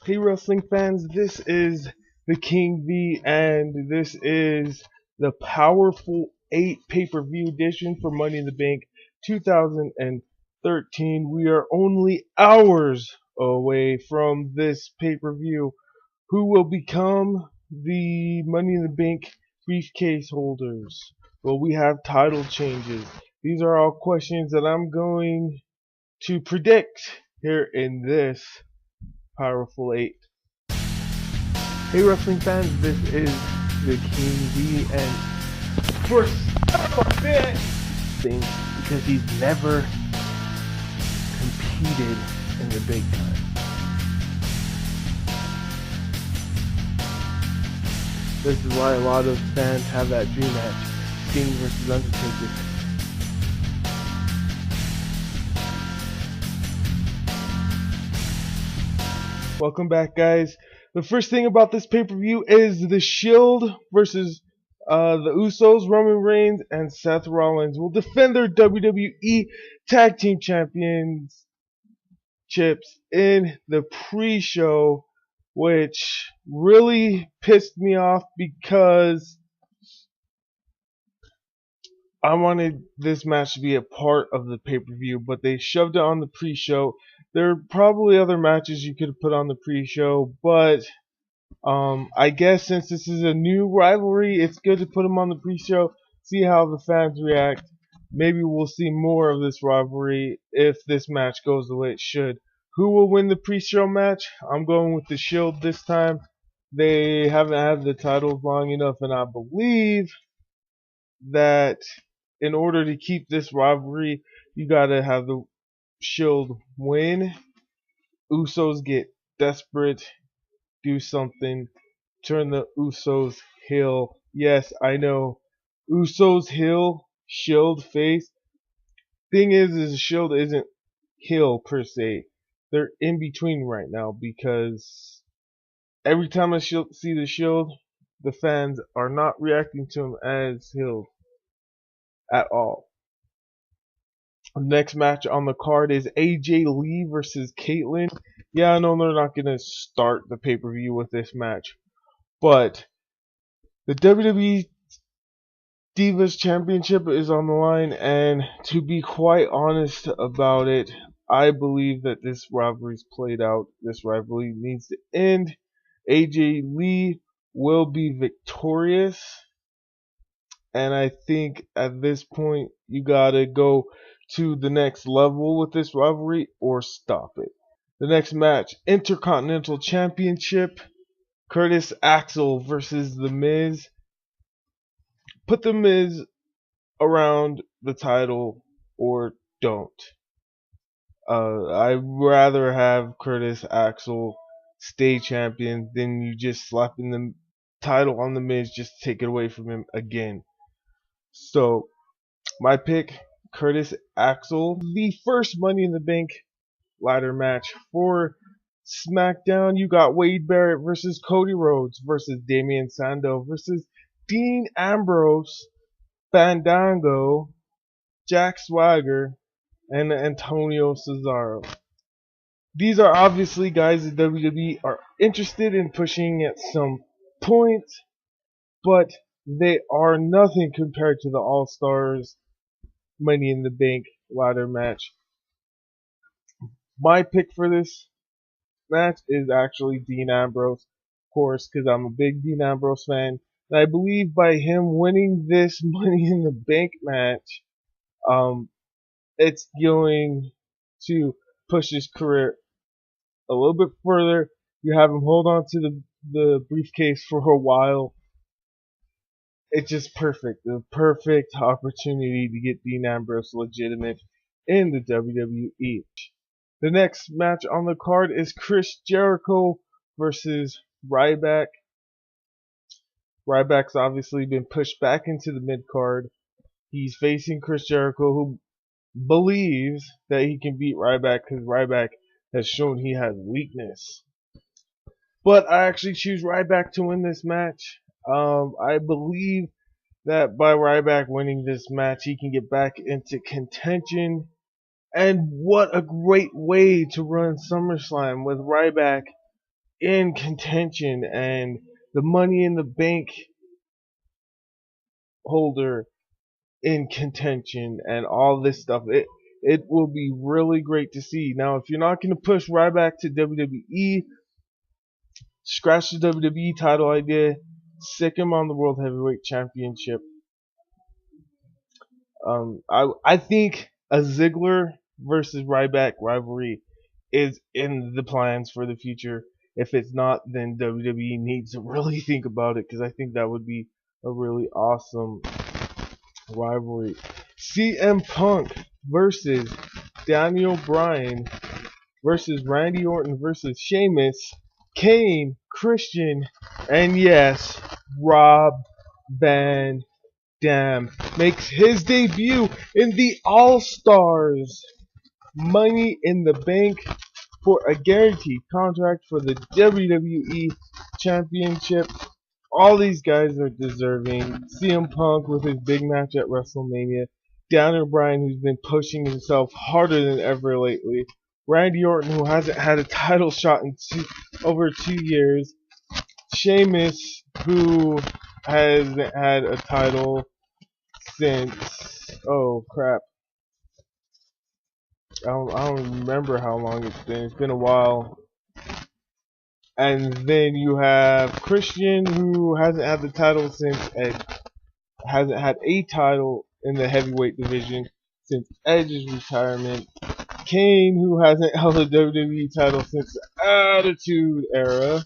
Hey wrestling fans, this is the King V and this is the Powerful 8 pay-per-view edition for Money in the Bank 2013. We are only hours away from this pay-per-view. Who will become the Money in the Bank briefcase holders? Will we have title changes? These are all questions that I'm going to predict here in this Powerful 8. Hey wrestling fans, this is the King V, and for a bit thing because he's never competed in the big time. This is why a lot of fans have that dream match, Sting versus Undertaker. Welcome back, guys. The first thing about this pay-per-view is the Shield versus the Usos. Roman Reigns and Seth Rollins will defend their WWE Tag Team Championships in the pre-show, which really pissed me off because I wanted this match to be a part of the pay-per-view, but they shoved it on the pre-show. There are probably other matches you could have put on the pre-show, but I guess since this is a new rivalry, it's good to put them on the pre-show, see how the fans react. Maybe we'll see more of this rivalry if this match goes the way it should. Who will win the pre-show match? I'm going with the Shield this time. They haven't had the titles long enough, and I believe that in order to keep this rivalry, you gotta have the Shield win. Usos get desperate, do something, turn the Usos heel. Yes, I know, Usos heel, Shield face. Thing is the Shield isn't heel per se. They're in between right now because every time I see the Shield, the fans are not reacting to them as heels at all. The next match on the card is AJ Lee versus Kaitlyn. Yeah, I know they're not going to start the pay-per-view with this match, but the WWE Divas Championship is on the line, and to be quite honest about it, I believe that this rivalry's played out. This rivalry needs to end. AJ Lee will be victorious, and I think at this point you gotta go to the next level with this rivalry or stop it. The next match, Intercontinental Championship, Curtis Axel versus The Miz. Put The Miz around the title or don't. I'd rather have Curtis Axel stay champion than you just slapping the title on The Miz just to take it away from him again. So, my pick, Curtis Axel. The first Money in the Bank ladder match for SmackDown. You got Wade Barrett versus Cody Rhodes versus Damian Sandow versus Dean Ambrose, Fandango, Jack Swagger, and Antonio Cesaro. These are obviously guys that WWE are interested in pushing at some point, but they are nothing compared to the AllStars Money in the Bank ladder match. My pick for this match is actually Dean Ambrose, of course, because I'm a big Dean Ambrose fan. And I believe by him winning this Money in the Bank match, it's going to push his career a little bit further. You have him hold on to the briefcase for a while. It's just perfect. The perfect opportunity to get Dean Ambrose legitimate in the WWE. The next match on the card is Chris Jericho versus Ryback. Ryback's obviously been pushed back into the mid-card. He's facing Chris Jericho, who believes that he can beat Ryback because Ryback has shown he has weakness. But I actually choose Ryback to win this match. I believe that by Ryback winning this match, he can get back into contention. And what a great way to run SummerSlam with Ryback in contention, and the Money in the Bank holder in contention, and all this stuff. It will be really great to see. Now, if you're not going to push Ryback to WWE, scratch the WWE title idea, stick him on the World Heavyweight Championship. I think a Ziggler versus Ryback rivalry is in the plans for the future. If it's not, then WWE needs to really think about it, because I think that would be a really awesome rivalry. CM Punk versus Daniel Bryan versus Randy Orton versus Sheamus, Kane, Christian, and yes, Rob Van Dam makes his debut in the AllStars. Money in the Bank for a guaranteed contract for the WWE Championship. All these guys are deserving. CM Punk with his big match at WrestleMania. Daniel Bryan, who's been pushing himself harder than ever lately. Randy Orton, who hasn't had a title shot in over 2 years. Sheamus, who hasn't had a title since, oh crap, I don't remember how long it's been. It's been a while. And then you have Christian, who hasn't had the title since Edge, hasn't had a title in the heavyweight division since Edge's retirement. Kane, who hasn't held a WWE title since the Attitude Era.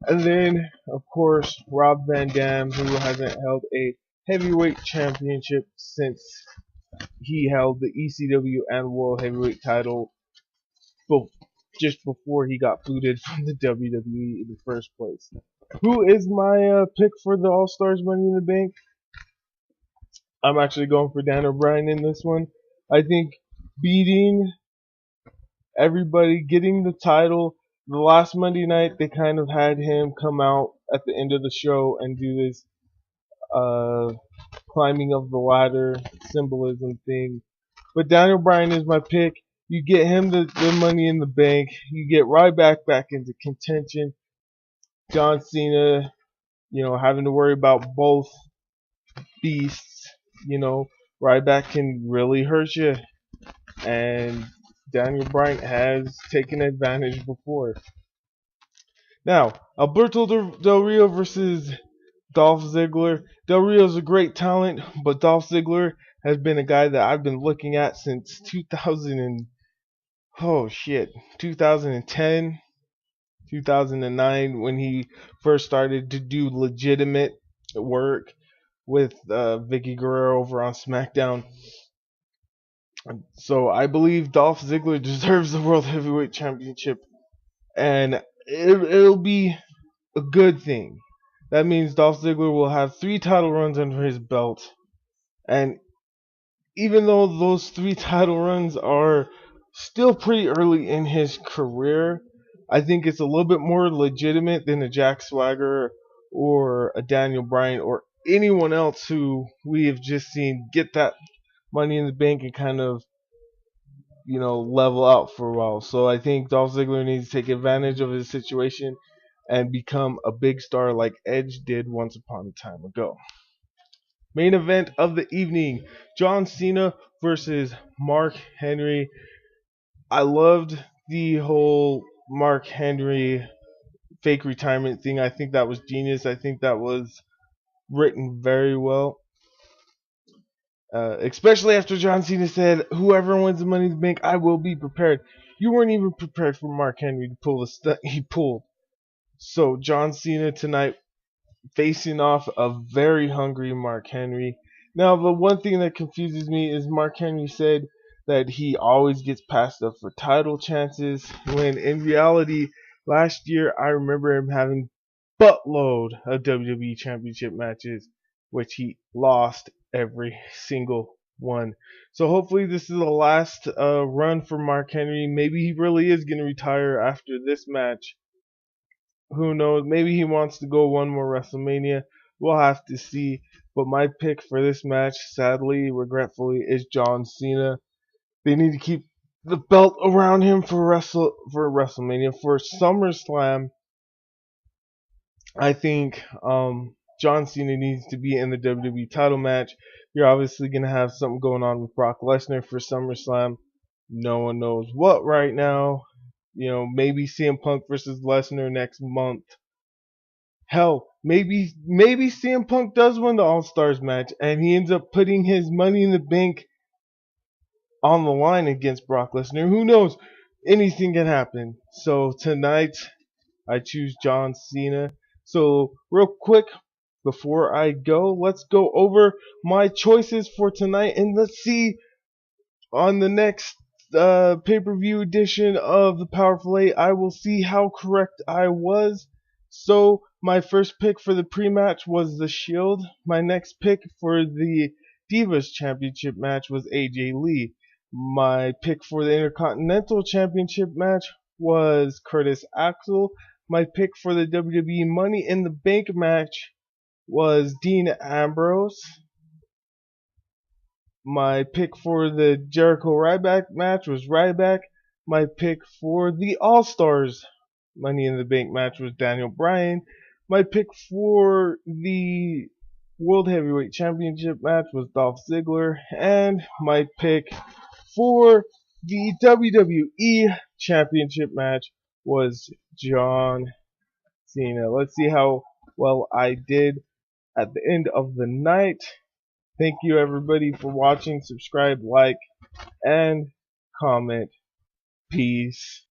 And then, of course, Rob Van Dam, who hasn't held a heavyweight championship since he held the ECW and World Heavyweight title just before he got booted from the WWE in the first place. Who is my pick for the All-Stars Money in the Bank? I'm actually going for Daniel Bryan in this one. I think beating everybody, getting the title. The last Monday night, they kind of had him come out at the end of the show and do this climbing of the ladder symbolism thing. But Daniel Bryan is my pick. You get him the Money in the Bank. You get Ryback back into contention. John Cena, having to worry about both beasts. Ryback can really hurt you. And Daniel Bryan has taken advantage before. Now, Alberto Del Rio versus Dolph Ziggler. Del Rio's a great talent, but Dolph Ziggler has been a guy that I've been looking at since 2010, 2009, when he first started to do legitimate work with Vicky Guerrero over on SmackDown. So I believe Dolph Ziggler deserves the World Heavyweight Championship, and it'll be a good thing. That means Dolph Ziggler will have 3 title runs under his belt, and even though those 3 title runs are still pretty early in his career, I think it's a little bit more legitimate than a Jack Swagger or a Daniel Bryan or anyone else who we have just seen get that Money in the Bank and kind of, level out for a while. So I think Dolph Ziggler needs to take advantage of his situation and become a big star like Edge did once upon a time ago. Main event of the evening, John Cena versus Mark Henry. I loved the whole Mark Henry fake retirement thing. I think that was genius. I think that was written very well. Especially after John Cena said, whoever wins the Money in the Bank, I will be prepared. You weren't even prepared for Mark Henry to pull the stunt he pulled. So John Cena tonight facing off a very hungry Mark Henry. Now, the one thing that confuses me is Mark Henry said that he always gets passed up for title chances, when in reality, last year I remember him having buttload of WWE Championship matches, which he lost every single one. So hopefully this is the last run for Mark Henry. Maybe he really is going to retire after this match. Who knows? Maybe he wants to go one more WrestleMania. We'll have to see. But my pick for this match, sadly, regretfully, is John Cena. They need to keep the belt around him for WrestleMania. For SummerSlam, I think John Cena needs to be in the WWE title match. You're obviously going to have something going on with Brock Lesnar for SummerSlam. No one knows what right now. Maybe CM Punk versus Lesnar next month. Hell, maybe CM Punk does win the All-Stars match and he ends up putting his Money in the Bank on the line against Brock Lesnar. Who knows? Anything can happen. So tonight, I choose John Cena. So real quick, before I go, let's go over my choices for tonight, and let's see on the next pay-per-view edition of the Powerful 8, I will see how correct I was. So my first pick for the pre-match was The Shield. My next pick for the Divas Championship match was AJ Lee. My pick for the Intercontinental Championship match was Curtis Axel. My pick for the WWE Money in the Bank match was Dean Ambrose. My pick for the Jericho Ryback match was Ryback. My pick for the AllStars Money in the Bank match was Daniel Bryan. My pick for the World Heavyweight Championship match was Dolph Ziggler. And my pick for the WWE Championship match was John Cena. Let's see how well I did at the end of the night. Thank you everybody for watching. Subscribe, like, and comment. Peace.